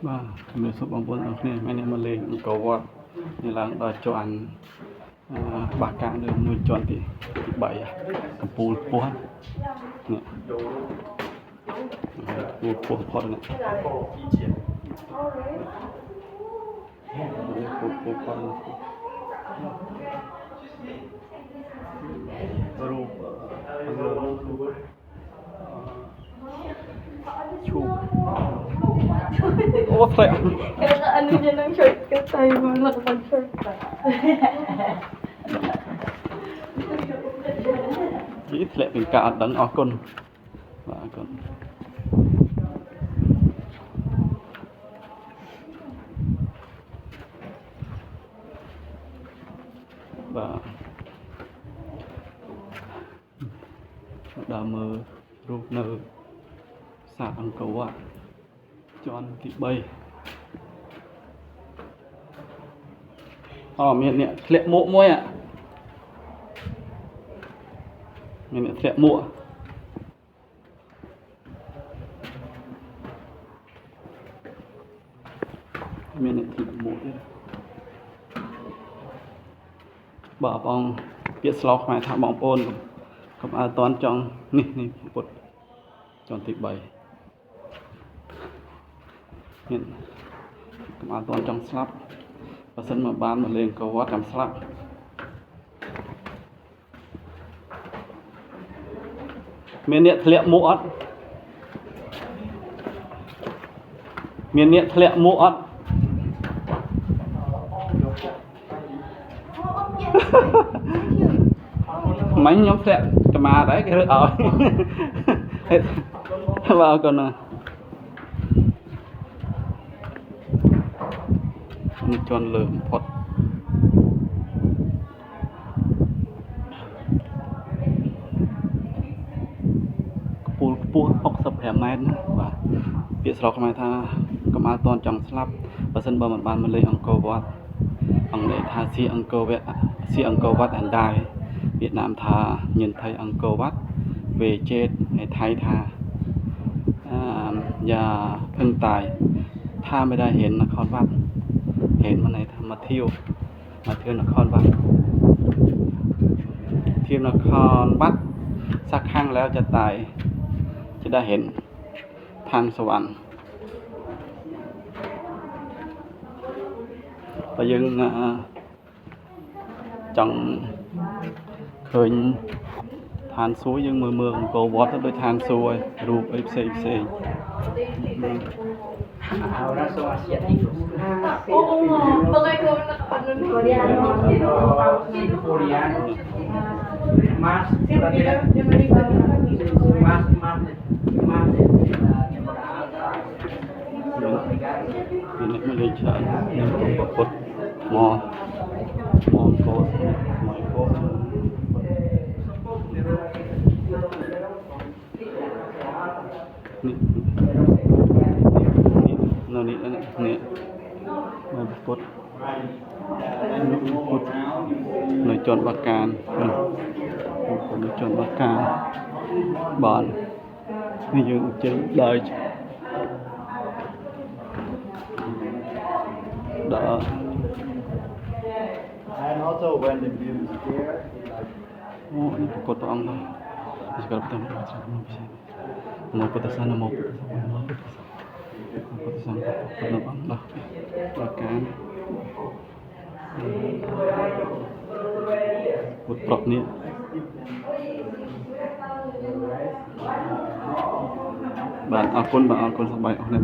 បាទជំរាបសួរបងប្អូនអរគ្នាថ្ងៃនេះមកលេងអង្គរវត្តនេះឡើងដល់ជាន់បាកាលើមួយជាន់ទី3កំពូលខ្ពស់នេះខ្ពស់ផុតនេះខ្ពស់ផុតរូបឈូអូធ្លាក់ anh đi trên đang chơi cái tay mà lật bằng chơi cả នេះធ្លាក់ពីការអត់ដឹងអរគុណបាទអរគុណបាទដល់មើលរូបនៅសាទអង្គរវត្តជាន់ទី3មានអ្នកធ្លាក់មួកមួយមានអ្នកធ្លាក់មួកមានអ្នកធ្លាក់មួកទៀតបាទបងពាក្យស្លោកខ្មែរថាបងប្អូនកុំអើតន់ចង់នេះពុទ្ធជាន់ទី3មានកុំអើតន់ចង់ស្លាប់បើសិនមកបានមកលេងអង្គរវត្តចាំស្លាប់មានអ្នកធ្លាក់មួកអត់មានអ្នកធ្លាក់មួកអត់មិញខ្ញុំធ្លាក់កម្មាដែរគេរើសឲ្យបាទអរគុណណានេះជាន់លើបំផុតខ្ពស់65ម៉ែត្របាទពាក្យស្រុកខ្មែរថាកម្មាតន់ចង់ស្លាប់បើសិនបើមិនបានមកលេងអង្គរវត្តអង្គនេះថាសៀអង្គរវត្តអណ្ដាយវៀតណាមថាញៀនថៃអង្គរវត្តវេជេតឯថៃថាយ៉ាភឹងតាយថាไม่ได้เห็นนครวัดเห็นมันในธรรมเที่ยวนครวัดเที่ยวนครวัดสักครั้งแล้วจะตายจะได้เห็นทางสวรรค์แต่ยังจังเคยทานซูยังเมืองโกวอตโดยทานซูรูปเซAhora son asiáticos. Coreano. Más ini Malaysia ini Bapot mau kosนี่มาพุทธหน่วยจนประการหน่วยจนประการบอลนี่ยังจะได้And also when the view is clear, oh ini pokok toang lah sekarang kita mau ke sana mau keputusan penerbang lah bahkan putrok ni bạn akun sampai oleh